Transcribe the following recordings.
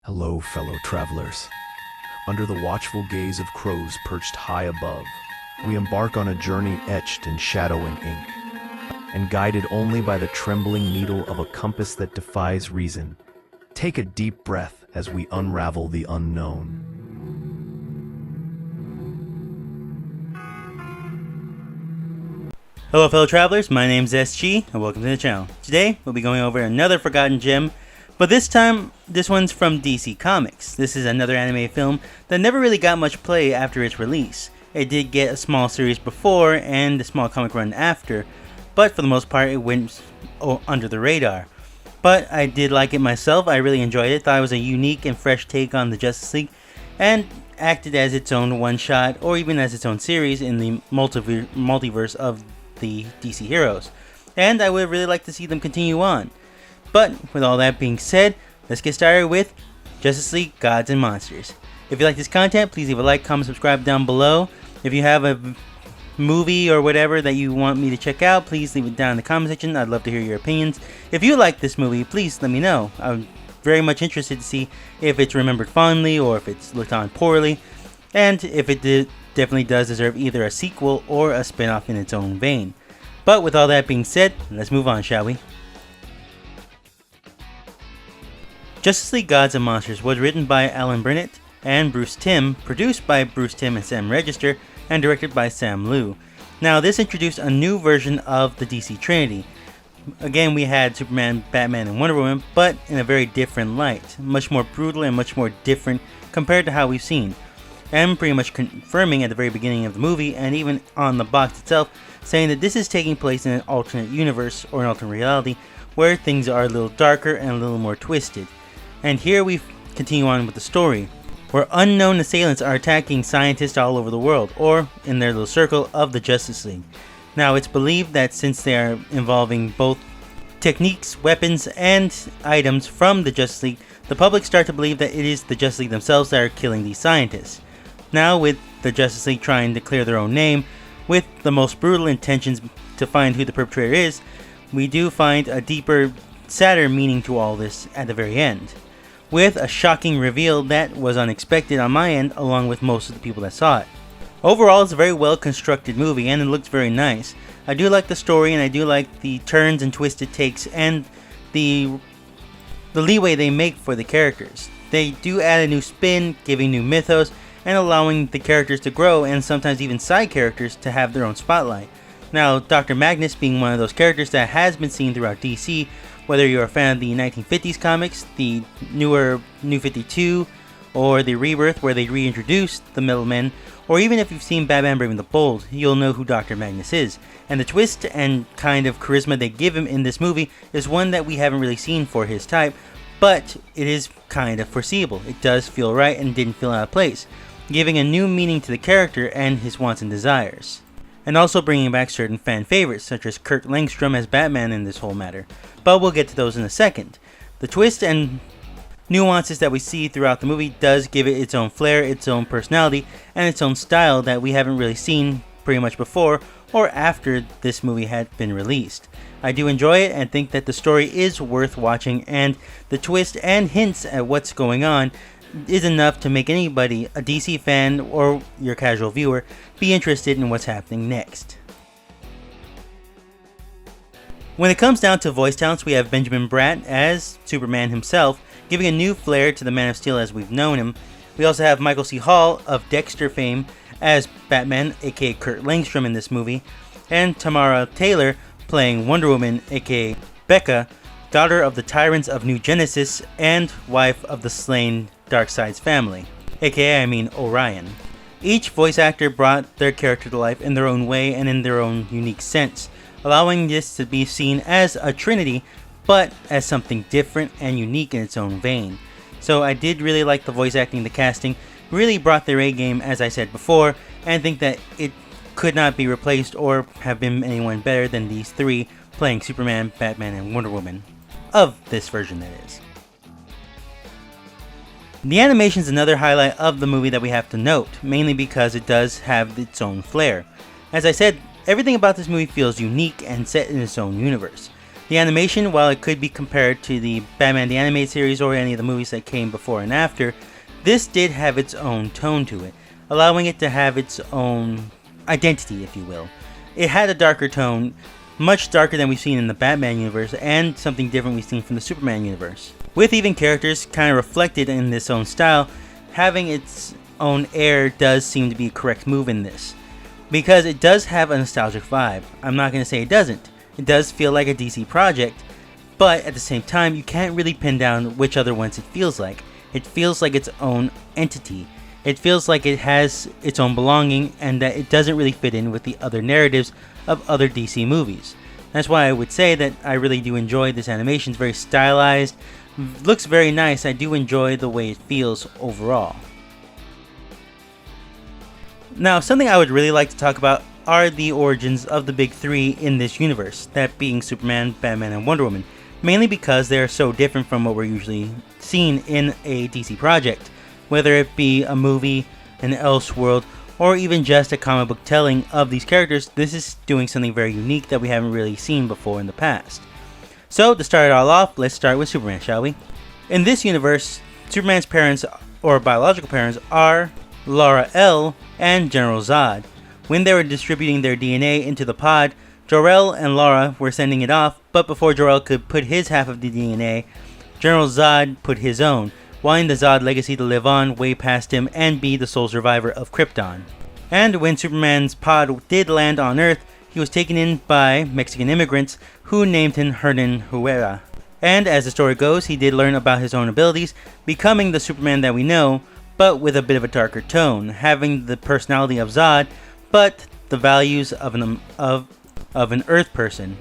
Hello, fellow travelers. Under the watchful gaze of crows perched high above, we embark on a journey etched in shadow and ink, and guided only by the trembling needle of a compass that defies reason. Take a deep breath as we unravel the unknown. Hello fellow travelers, my name is SG and welcome to the channel. Today we'll be going over another forgotten gem, but this time this one's from DC Comics. This is another anime film that never really got much play after its release. It did get a small series before and a small comic run after, but for the most part it went under the radar. But I did like it myself, I really enjoyed it, thought it was a unique and fresh take on the Justice League, and acted as its own one-shot or even as its own series in the multiverse of the DC heroes, and I would really like to see them continue on. But with all that being said, let's get started with Justice League Gods and Monsters. If you like this content, please leave a like, comment, subscribe down below. If you have a movie or whatever that you want me to check out, please leave it down in the comment section. I'd love to hear your opinions. If you like this movie, please let me know. I'm very much interested to see if it's remembered fondly or if it's looked on poorly, and if it definitely does deserve either a sequel or a spin-off in its own vein. But with all that being said, let's move on, shall we? Justice League Gods and Monsters was written by Alan Burnett and Bruce Timm, produced by Bruce Timm and Sam Register, and directed by Sam Liu. Now this introduced a new version of the DC Trinity. Again, we had Superman, Batman, and Wonder Woman, but in a very different light. Much more brutal and much more different compared to how we've seen. And pretty much confirming at the very beginning of the movie, and even on the box itself, saying that this is taking place in an alternate universe or an alternate reality where things are a little darker and a little more twisted. And here we continue on with the story, where unknown assailants are attacking scientists all over the world, or in their little circle of the Justice League. Now it's believed that since they are involving both techniques, weapons, and items from the Justice League, the public start to believe that it is the Justice League themselves that are killing these scientists. Now with the Justice League trying to clear their own name, with the most brutal intentions to find who the perpetrator is, we do find a deeper, sadder meaning to all this at the very end, with a shocking reveal that was unexpected on my end along with most of the people that saw it. Overall, it's a very well constructed movie and it looks very nice. I do like the story and I do like the turns and twists it takes and the leeway they make for the characters. They do add a new spin, giving new mythos, and allowing the characters to grow and sometimes even side characters to have their own spotlight. Now, Dr. Magnus being one of those characters that has been seen throughout DC, whether you're a fan of the 1950s comics, the newer New 52, or the Rebirth where they reintroduced the Middlemen, or even if you've seen Batman Brave and the Bold, you'll know who Dr. Magnus is. And the twist and kind of charisma they give him in this movie is one that we haven't really seen for his type, but it is kind of foreseeable. It does feel right and didn't feel out of place, giving a new meaning to the character and his wants and desires, and also bringing back certain fan favorites such as Kurt Langstrom as Batman in this whole matter, but we'll get to those in a second. The twist and nuances that we see throughout the movie does give it its own flair, its own personality, and its own style that we haven't really seen pretty much before or after this movie had been released. I do enjoy it and think that the story is worth watching, and the twist and hints at what's going on is enough to make anybody, a DC fan or your casual viewer, be interested in what's happening next. When it comes down to voice talents, we have Benjamin Bratt as Superman himself, giving a new flair to the Man of Steel as we've known him. We also have Michael C. Hall of Dexter fame as Batman, aka Kurt Langstrom in this movie, and Tamara Taylor playing Wonder Woman, aka Becca, daughter of the Tyrants of New Genesis and wife of the slain Darkseid's family, aka Orion. Each voice actor brought their character to life in their own way and in their own unique sense, allowing this to be seen as a trinity, but as something different and unique in its own vein. So I did really like the voice acting, the casting really brought their A game, as I said before, and think that it could not be replaced or have been anyone better than these three playing Superman, Batman, and Wonder Woman, of this version that is. The animation is another highlight of the movie that we have to note, mainly because it does have its own flair. As I said, everything about this movie feels unique and set in its own universe. The animation, while it could be compared to the Batman the Animated Series or any of the movies that came before and after, this did have its own tone to it, allowing it to have its own identity, if you will. It had a darker tone, much darker than we've seen in the Batman universe, and something different we've seen from the Superman universe. With even characters kind of reflected in this own style, having its own air does seem to be a correct move in this, because it does have a nostalgic vibe. I'm not going to say it doesn't. It does feel like a DC project, but at the same time, you can't really pin down which other ones it feels like. It feels like its own entity. It feels like it has its own belonging, and that it doesn't really fit in with the other narratives of other DC movies. That's why I would say that I really do enjoy this animation. It's very stylized, looks very nice. I do enjoy the way it feels overall. Now, something I would really like to talk about are the origins of the big three in this universe, that being Superman, Batman, and Wonder Woman, mainly because they are so different from what we're usually seeing in a DC project, whether it be a movie, an Elseworld, or even just a comic book telling of these characters. This is doing something very unique that we haven't really seen before in the past. So, to start it all off, let's start with Superman, shall we? In this universe, Superman's parents, or biological parents, are Lar-El and General Zod. When they were distributing their DNA into the pod, Jor-El and Lara were sending it off, but before Jor-El could put his half of the DNA, General Zod put his own, wanting the Zod legacy to live on way past him and be the sole survivor of Krypton. And when Superman's pod did land on Earth, he was taken in by Mexican immigrants who named him Hernan Huera. And as the story goes, he did learn about his own abilities, becoming the Superman that we know, but with a bit of a darker tone, having the personality of Zod, but the values of an Earth person.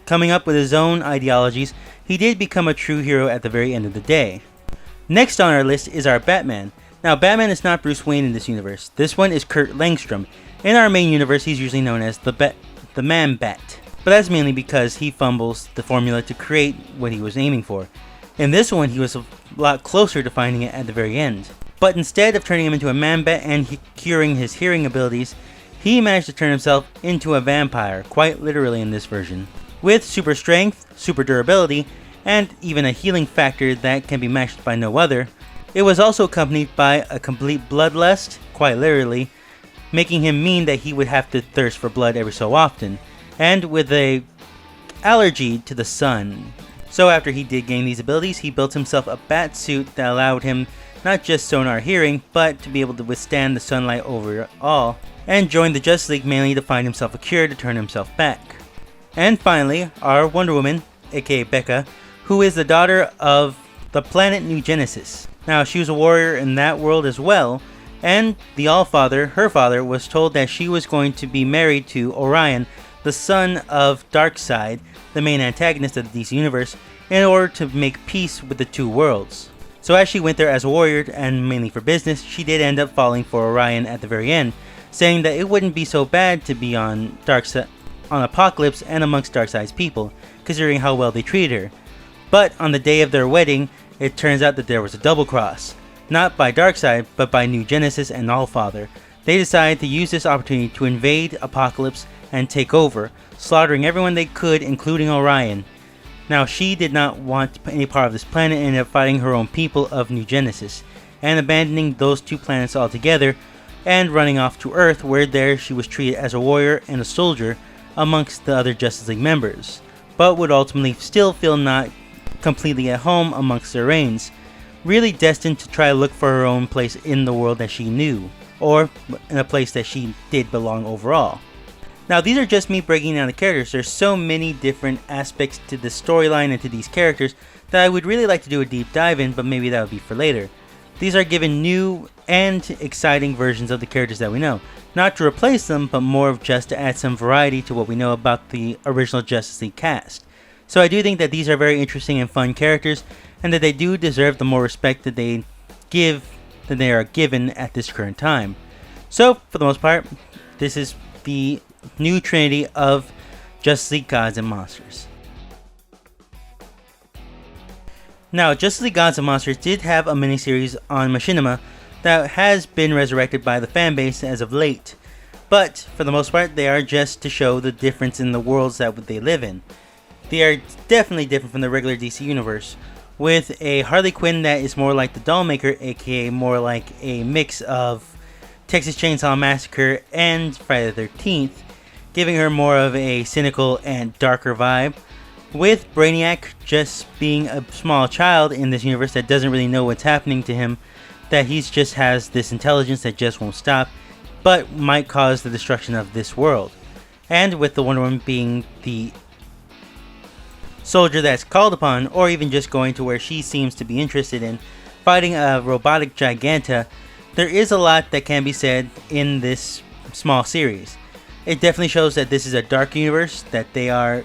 Coming up with his own ideologies, he did become a true hero at the very end of the day. Next on our list is our Batman. Now, Batman is not Bruce Wayne in this universe. This one is Kurt Langstrom. In our main universe, he's usually known as the Man-Bat. But that's mainly because he fumbles the formula to create what he was aiming for. In this one, he was a lot closer to finding it at the very end. But instead of turning him into a Man-Bat and curing his hearing abilities, he managed to turn himself into a vampire, quite literally in this version. With super strength, super durability, and even a healing factor that can be matched by no other, it was also accompanied by a complete bloodlust, quite literally, making him mean that he would have to thirst for blood every so often, and with a allergy to the sun. So after he did gain these abilities, he built himself a bat suit that allowed him not just sonar hearing, but to be able to withstand the sunlight overall, and joined the Justice League mainly to find himself a cure to turn himself back. And finally, our Wonder Woman, aka Becca, who is the daughter of the planet New Genesis. Now, she was a warrior in that world as well, and the Allfather, her father, was told that she was going to be married to Orion, the son of Darkseid, the main antagonist of the DC Universe, in order to make peace with the two worlds. So as she went there as a warrior, and mainly for business, she did end up falling for Orion at the very end, saying that it wouldn't be so bad to be on Apokolips and amongst Darkseid's people, considering how well they treated her. But on the day of their wedding, it turns out that there was a double cross. Not by Darkseid, but by New Genesis and Allfather. They decided to use this opportunity to invade Apokolips and take over, slaughtering everyone they could, including Orion. Now, she did not want any part of this planet and ended up fighting her own people of New Genesis, and abandoning those two planets altogether, and running off to Earth, where there she was treated as a warrior and a soldier amongst the other Justice League members, but would ultimately still feel not completely at home amongst their reigns, really destined to try to look for her own place in the world that she knew, or in a place that she did belong overall. Now, these are just me breaking down the characters. There's so many different aspects to the storyline and to these characters that I would really like to do a deep dive in, but maybe that would be for later. These are given new and exciting versions of the characters that we know. Not to replace them, but more of just to add some variety to what we know about the original Justice League cast. So I do think that these are very interesting and fun characters, and that they do deserve the more respect that they are given at this current time. So, for the most part, this is the new trinity of Justice League Gods and Monsters. Now, Justice League Gods and Monsters did have a miniseries on Machinima that has been resurrected by the fanbase as of late, but for the most part they are just to show the difference in the worlds that they live in. they are definitely different from the regular DC universe, with a Harley Quinn that is more like the Dollmaker, aka more like a mix of Texas Chainsaw Massacre and Friday the 13th, giving her more of a cynical and darker vibe, with Brainiac just being a small child in this universe that doesn't really know what's happening to him, that he just has this intelligence that just won't stop, but might cause the destruction of this world. And with the Wonder Woman being the soldier that's called upon, or even just going to where she seems to be interested in, fighting a robotic Giganta, there is a lot that can be said in this small series. It definitely shows that this is a dark universe, that they are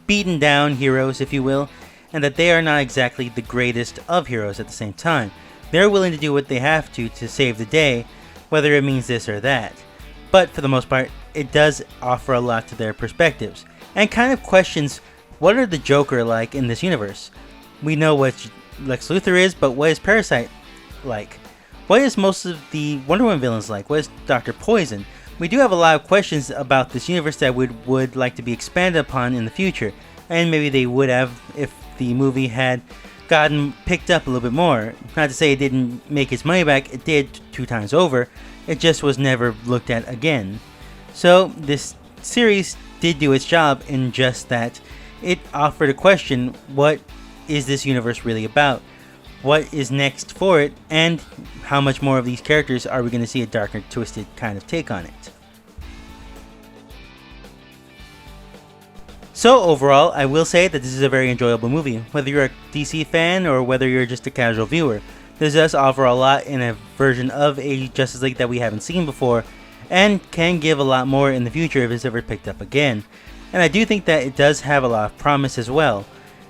beaten down heroes, if you will, and that they are not exactly the greatest of heroes at the same time. They're willing to do what they have to save the day, whether it means this or that. But for the most part, it does offer a lot to their perspectives, and kind of questions what are the Joker like in this universe. We know what Lex Luthor is, but what is Parasite like? What is most of the Wonder Woman villains like? What is Dr. Poison? We do have a lot of questions about this universe that would like to be expanded upon in the future, and maybe they would have if the movie had gotten picked up a little bit more. Not to say it didn't make its money back, it did 2 times over, it just was never looked at again. So this series did do its job in just that it offered a question: what is this universe really about? What is next for it? And how much more of these characters are we going to see a darker, twisted kind of take on it? So overall, I will say that this is a very enjoyable movie. Whether you're a DC fan or whether you're just a casual viewer, this does offer a lot in a version of a Justice League that we haven't seen before, and can give a lot more in the future if it's ever picked up again. And I do think that it does have a lot of promise as well.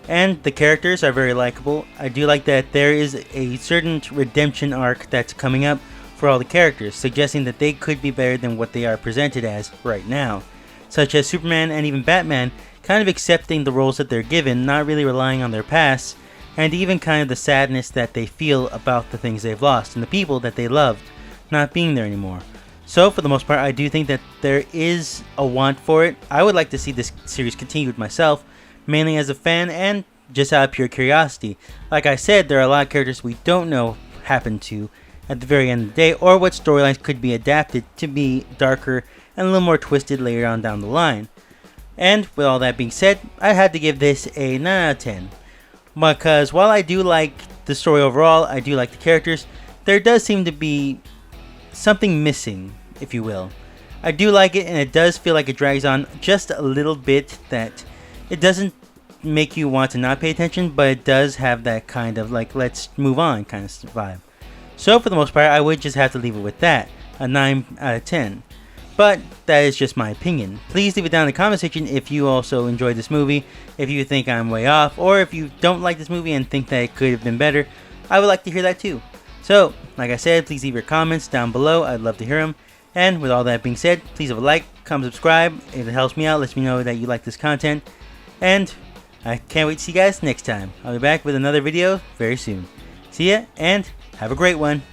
And the characters are very likable. I do like that there is a certain redemption arc that's coming up for all the characters, suggesting that they could be better than what they are presented as right now. Such as Superman and even Batman kind of accepting the roles that they're given, not really relying on their past, and even kind of the sadness that they feel about the things they've lost and the people that they loved not being there anymore. So for the most part, I do think that there is a want for it. I would like to see this series continued myself, mainly as a fan and just out of pure curiosity. Like I said, there are a lot of characters we don't know happen to at the very end of the day, or what storylines could be adapted to be darker and a little more twisted later on down the line. And with all that being said, I had to give this a 9 out of 10. Because while I do like the story overall, I do like the characters, there does seem to be something missing, if you will. I do like it, and it does feel like it drags on just a little bit, that it doesn't make you want to not pay attention, but it does have that kind of like, let's move on kind of vibe. So for the most part, I would just have to leave it with that, a 9 out of 10. But that is just my opinion. Please leave it down in the comment section if you also enjoyed this movie, if you think I'm way off, or if you don't like this movie and think that it could have been better. I would like to hear that too. So, like I said, please leave your comments down below. I'd love to hear them. And with all that being said, please leave a like, comment, subscribe. If it helps me out, lets me know that you like this content. And I can't wait to see you guys next time. I'll be back with another video very soon. See ya, and have a great one.